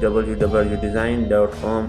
www.design.com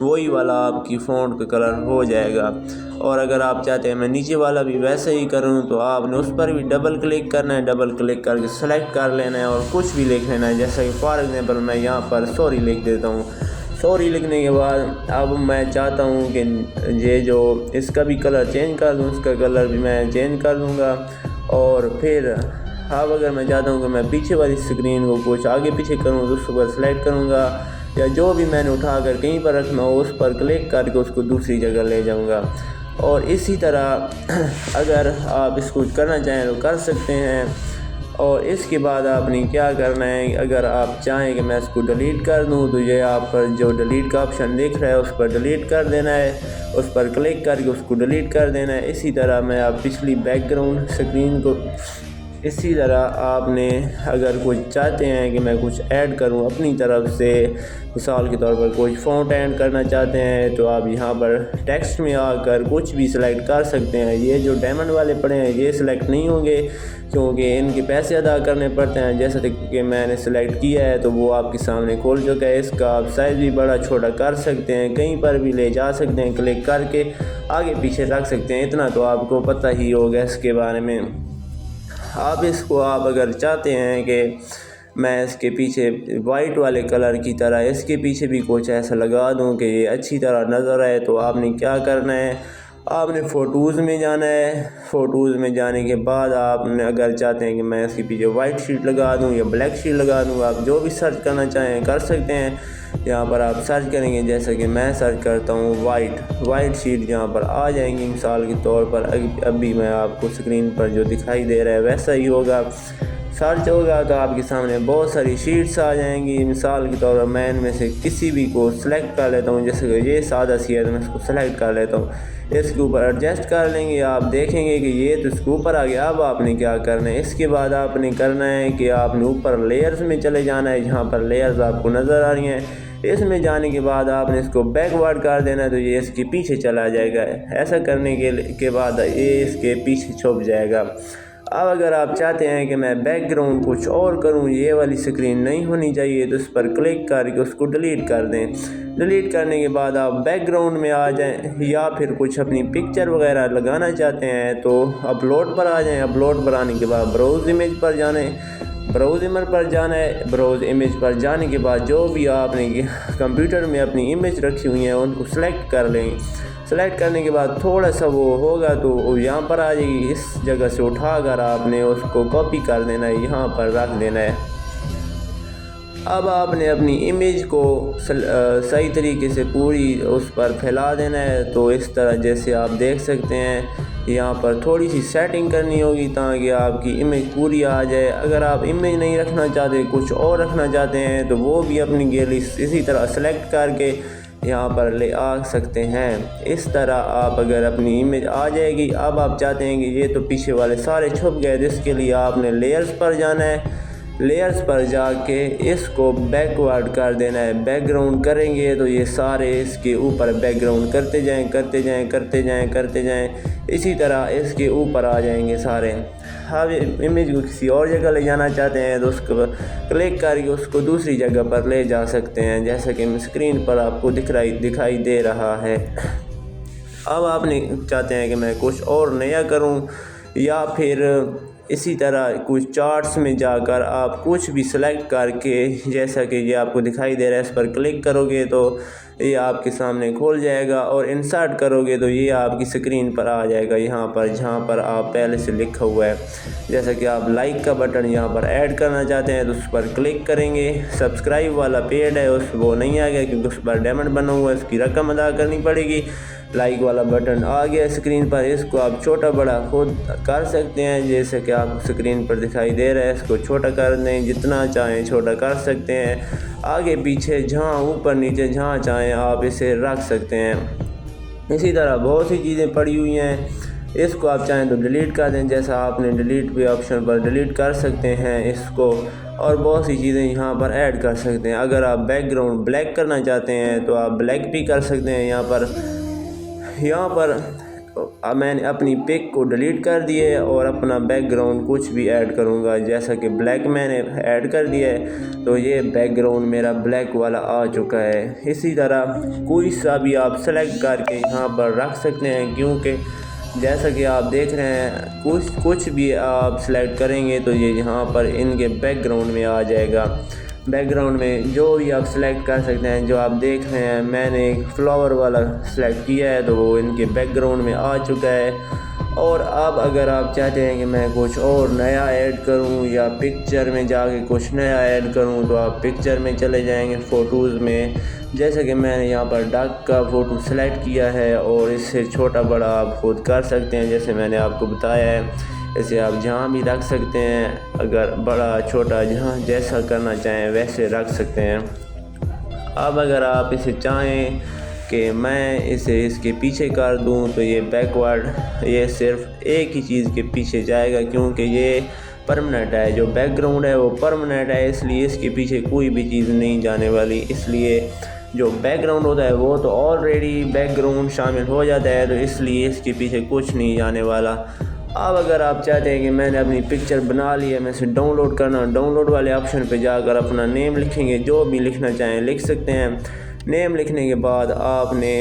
وہی والا آپ کی فونٹ کا کلر ہو جائے گا۔ اور اگر آپ چاہتے ہیں میں نیچے والا بھی ویسے ہی کروں تو آپ نے اس پر بھی ڈبل کلک کرنا ہے، ڈبل کلک کر کے سلیکٹ کر لینا ہے اور کچھ بھی لکھ لینا ہے، جیسا کہ فار ایگزامپل میں یہاں پر سوری لکھ دیتا ہوں۔ سوری لکھنے کے بعد اب میں چاہتا ہوں کہ یہ جو اس کا بھی کلر چینج کر دوں، اس کا کلر بھی میں چینج کر دوں گا۔ اور پھر اب اگر میں چاہتا ہوں کہ میں پیچھے والی سکرین کو کچھ آگے پیچھے کروں تو اس پر سلیکٹ کروں گا، یا جو بھی میں نے اٹھا کر کہیں پر رکھنا ہو اس پر کلک کر کے اس کو دوسری جگہ لے جاؤں گا۔ اور اسی طرح اگر آپ اس کو کرنا چاہیں تو کر سکتے ہیں۔ اور اس کے بعد آپ نے کیا کرنا ہے، اگر آپ چاہیں کہ میں اس کو ڈیلیٹ کر دوں تو یہ آپ پر جو ڈیلیٹ کا آپشن دکھ رہا ہے اس پر ڈیلیٹ کر دینا ہے، اس پر کلک کر کے اس کو ڈیلیٹ کر دینا ہے۔ اسی طرح میں آپ پچھلی بیک گراؤنڈ سکرین کو اسی طرح آپ نے اگر کچھ چاہتے ہیں کہ میں کچھ ایڈ کروں اپنی طرف سے، مثال کے طور پر کچھ فونٹ ایڈ کرنا چاہتے ہیں تو آپ یہاں پر ٹیکسٹ میں آ کر کچھ بھی سلیکٹ کر سکتے ہیں۔ یہ جو ڈائمنڈ والے پڑے ہیں یہ سلیکٹ نہیں ہوں گے کیونکہ ان کے پیسے ادا کرنے پڑتے ہیں، جیسا کہ میں نے سلیکٹ کیا ہے تو وہ آپ کے سامنے کھول چکا ہے۔ اس کا آپ سائز بھی بڑا چھوٹا کر سکتے ہیں، کہیں پر بھی لے جا سکتے ہیں، کلک کر کے آگے پیچھے رکھ سکتے ہیں۔ اتنا تو آپ کو پتہ ہی ہوگا اس کے بارے میں۔ آپ اس کو آپ اگر چاہتے ہیں کہ میں اس کے پیچھے وائٹ والے کلر کی طرح اس کے پیچھے بھی کچھ ایسا لگا دوں کہ یہ اچھی طرح نظر آئے تو آپ نے کیا کرنا ہے، آپ نے فوٹوز میں جانا ہے۔ فوٹوز میں جانے کے بعد آپ نے اگر چاہتے ہیں کہ میں اس کے پیچھے وائٹ شیٹ لگا دوں یا بلیک شیٹ لگا دوں، آپ جو بھی سرچ کرنا چاہیں کر سکتے ہیں۔ یہاں پر آپ سرچ کریں گے، جیسا کہ میں سرچ کرتا ہوں وائٹ شیٹ یہاں پر آ جائیں گی مثال کے طور پر۔ ابھی میں آپ کو سکرین پر جو دکھائی دے رہا ہے ویسا ہی ہوگا، سرچ ہوگا تو آپ کے سامنے بہت ساری شیٹس آ جائیں گی۔ مثال کے طور پر میں ان میں سے کسی بھی کو سلیکٹ کر لیتا ہوں، جیسے کہ یہ سادہ سی ہے تو میں اس کو سلیکٹ کر لیتا ہوں، اس کے اوپر ایڈجسٹ کر لیں گے، آپ دیکھیں گے کہ یہ تو اس کے اوپر آ گیا۔ اب آپ نے کیا کرنا ہے، اس کے بعد آپ نے کرنا ہے کہ آپ نے اوپر لیئرز میں چلے جانا ہے، جہاں پر لیئرز آپ کو نظر آ رہی ہیں اس میں جانے کے بعد آپ نے اس کو بیک ورڈ کر دینا ہے تو یہ اس کے پیچھے چلا جائے گا۔ ایسا کرنے کے بعد یہ اس کے پیچھے چھپ جائے گا۔ اب اگر آپ چاہتے ہیں کہ میں بیک گراؤنڈ کچھ اور کروں، یہ والی سکرین نہیں ہونی چاہیے، تو اس پر کلک کر کے اس کو ڈیلیٹ کر دیں۔ ڈیلیٹ کرنے کے بعد آپ بیک گراؤنڈ میں آ جائیں، یا پھر کچھ اپنی پکچر وغیرہ لگانا چاہتے ہیں تو اپلوڈ پر آ جائیں۔ اپلوڈ پر آنے کے بعد براؤز امیج پر جانے، براؤز امیج پر جانا ہے۔ براؤز امیج پر جانے کے بعد جو بھی آپ نے کمپیوٹر میں اپنی امیج رکھی ہوئی ہیں ان کو سلیکٹ کر لیں۔ سلیکٹ کرنے کے بعد تھوڑا سا وہ ہوگا تو وہ یہاں پر آ جائے گی، اس جگہ سے اٹھا کر آپ نے اس کو کاپی کر دینا ہے، یہاں پر رکھ دینا ہے۔ اب آپ نے اپنی امیج کو صحیح طریقے سے پوری اس پر پھیلا دینا ہے، تو اس طرح جیسے آپ دیکھ سکتے ہیں یہاں پر تھوڑی سی سیٹنگ کرنی ہوگی تاکہ آپ کی امیج پوری آ جائے۔ اگر آپ امیج نہیں رکھنا چاہتے، کچھ اور رکھنا چاہتے ہیں تو وہ بھی اپنی گیلری اسی طرح سلیکٹ کر کے یہاں پر لے آ سکتے ہیں۔ اس طرح آپ اگر اپنی امیج آ جائے گی۔ اب آپ چاہتے ہیں کہ یہ تو پیچھے والے سارے چھپ گئے، جس کے لیے آپ نے لیئرز پر جانا ہے۔ لیئرز پر جا کے اس کو بیک ورڈ کر دینا ہے۔ بیک گراؤنڈ کریں گے تو یہ سارے اس کے اوپر بیک گراؤنڈ کرتے جائیں کرتے جائیں کرتے جائیں کرتے جائیں، اسی طرح اس کے اوپر آ جائیں گے سارے۔ اب امیج کو کسی اور جگہ لے جانا چاہتے ہیں تو اس کو کلک کر کے اس کو دوسری جگہ پر لے جا سکتے ہیں، جیسا کہ اسکرین پر آپ کو دکھائی دے رہا ہے۔ اب آپ نے چاہتے ہیں کہ میں کچھ اور نیا کروں، یا پھر اسی طرح کچھ چارٹس میں جا کر آپ کچھ بھی سلیکٹ کر کے، جیسا کہ یہ آپ کو دکھائی دے رہا ہے، اس پر کلک کرو گے تو یہ آپ کے سامنے کھول جائے گا، اور انسرٹ کرو گے تو یہ آپ کی سکرین پر آ جائے گا، یہاں پر جہاں پر آپ پہلے سے لکھا ہوا ہے۔ جیسا کہ آپ لائک کا بٹن یہاں پر ایڈ کرنا چاہتے ہیں تو اس پر کلک کریں گے۔ سبسکرائب والا پیڈ ہے وہ نہیں آ گیا کیونکہ اس پر ڈائمنڈ بنا ہوا ہے، اس کی رقم ادا کرنی پڑے گی۔ لائک والا بٹن آ گیا اسکرین پر، اس کو آپ چھوٹا بڑا خود کر سکتے ہیں، جیسے کہ آپ اسکرین پر دکھائی دے رہا ہے، اس کو چھوٹا کر دیں، جتنا چاہیں چھوٹا کر سکتے ہیں، آگے پیچھے جہاں اوپر نیچے جہاں چاہیں آپ اسے رکھ سکتے ہیں۔ اسی طرح بہت سی چیزیں پڑی ہوئی ہیں، اس کو آپ چاہیں تو ڈیلیٹ کر دیں، جیسا آپ نے ڈیلیٹ بھی آپشن پر ڈیلیٹ کر سکتے ہیں اس کو، اور بہت سی چیزیں یہاں پر ایڈ کر سکتے ہیں۔ اگر آپ بیک گراؤنڈ بلیک کرنا چاہتے ہیں تو آپ بلیک بھی کر سکتے ہیں۔ یہاں پر اب میں نے اپنی پک کو ڈیلیٹ کر دی ہے اور اپنا بیک گراؤنڈ کچھ بھی ایڈ کروں گا، جیسا کہ بلیک میں نے ایڈ کر دیا ہے تو یہ بیک گراؤنڈ میرا بلیک والا آ چکا ہے۔ اسی طرح کوئی سا بھی آپ سلیکٹ کر کے یہاں پر رکھ سکتے ہیں، کیونکہ جیسا کہ آپ دیکھ رہے ہیں کچھ بھی آپ سلیکٹ کریں گے تو یہ یہاں پر ان کے بیک گراؤنڈ میں آ جائے گا۔ بیک گراؤنڈ میں جو بھی آپ سلیکٹ کر سکتے ہیں، جو آپ دیکھ رہے ہیں میں نے ایک فلاور والا سلیکٹ کیا ہے تو وہ ان کے بیک گراؤنڈ میں آ چکا ہے۔ اور اب اگر آپ چاہتے ہیں کہ میں کچھ اور نیا ایڈ کروں یا پکچر میں جا کے کچھ نیا ایڈ کروں تو آپ پکچر میں چلے جائیں گے، فوٹوز میں، جیسا کہ میں نے یہاں پر ڈک کا فوٹو سلیکٹ کیا ہے اور اس سے چھوٹا بڑا آپ خود کر سکتے ہیں، جیسے میں نے آپ کو بتایا ہے۔ اسے آپ جہاں بھی رکھ سکتے ہیں، اگر بڑا چھوٹا جہاں جیسا کرنا چاہیں ویسے رکھ سکتے ہیں۔ اب اگر آپ اسے چاہیں کہ میں اس کے پیچھے کر دوں تو یہ بیکورڈ یہ صرف ایک ہی چیز کے پیچھے جائے گا، کیونکہ یہ پرماننٹ ہے، جو بیک گراؤنڈ ہے وہ پرماننٹ ہے، اس لیے اس کے پیچھے کوئی بھی چیز نہیں جانے والی۔ اس لیے جو بیک گراؤنڈ ہوتا ہے وہ تو آلریڈی بیک گراؤنڈ شامل ہو جاتا ہے، تو اس لیے اس کے پیچھے کچھ نہیں جانے والا۔ اب اگر آپ چاہتے ہیں کہ میں نے اپنی پکچر بنا لی ہے، میں اسے ڈاؤن لوڈ کرنا، ڈاؤن لوڈ والے آپشن پہ جا کر اپنا نیم لکھیں گے، جو بھی لکھنا چاہیں لکھ سکتے ہیں۔ نیم لکھنے کے بعد آپ نے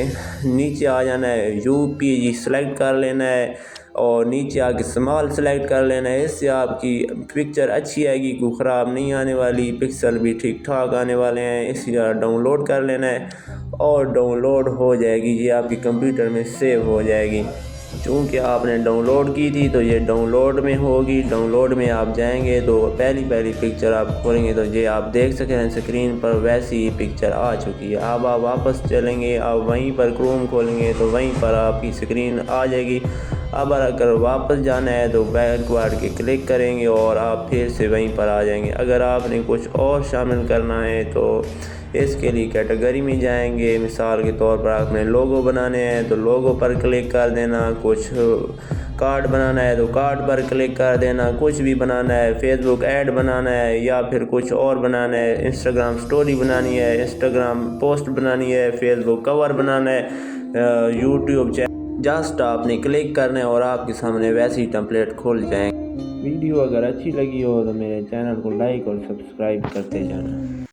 نیچے آ جانا ہے، UPG سلیکٹ کر لینا ہے اور نیچے آ کے اسمال سلیکٹ کر لینا ہے۔ اس سے آپ کی پکچر اچھی آئے گی، کوئی خراب نہیں آنے والی، پکسل بھی ٹھیک ٹھاک آنے والے ہیں۔ اسی طرح ڈاؤن لوڈ کر لینا ہے اور ڈاؤن لوڈ ہو جائے گی، یہ آپ کی کمپیوٹر میں سیو ہو جائے گی۔ چونکہ آپ نے ڈاؤن لوڈ کی تھی تو یہ ڈاؤن لوڈ میں ہوگی۔ ڈاؤن لوڈ میں آپ جائیں گے تو پہلی پکچر آپ کھولیں گے تو یہ آپ دیکھ سکتے ہیں اسکرین پر ویسی ہی پکچر آ چکی ہے۔ اب آپ واپس چلیں گے، آپ وہیں پر کروم کھولیں گے تو وہیں پر آپ کی اسکرین آ جائے گی۔ اب اگر واپس جانا ہے تو بیکورڈ کے کلک کریں گے اور آپ پھر سے وہیں پر آ جائیں گے۔ اگر آپ نے کچھ اور شامل کرنا ہے تو اس کے لیے کیٹیگری میں جائیں گے، مثال کے طور پر آپ نے لوگو بنانے ہیں تو لوگو پر کلک کر دینا، کچھ کارڈ بنانا ہے تو کارڈ پر کلک کر دینا، کچھ بھی بنانا ہے، فیس بک ایڈ بنانا ہے یا پھر کچھ اور بنانا ہے، انسٹاگرام سٹوری بنانی ہے، انسٹاگرام پوسٹ بنانی ہے، فیس بک کور بنانا ہے، یوٹیوب چینل، جسٹ آپ نے کلک کرنا ہے اور آپ کے سامنے ویسی ٹمپلیٹ کھل جائیں گے۔ ویڈیو اگر اچھی لگی ہو تو میرے چینل کو لائک اور سبسکرائب کرتے جانا۔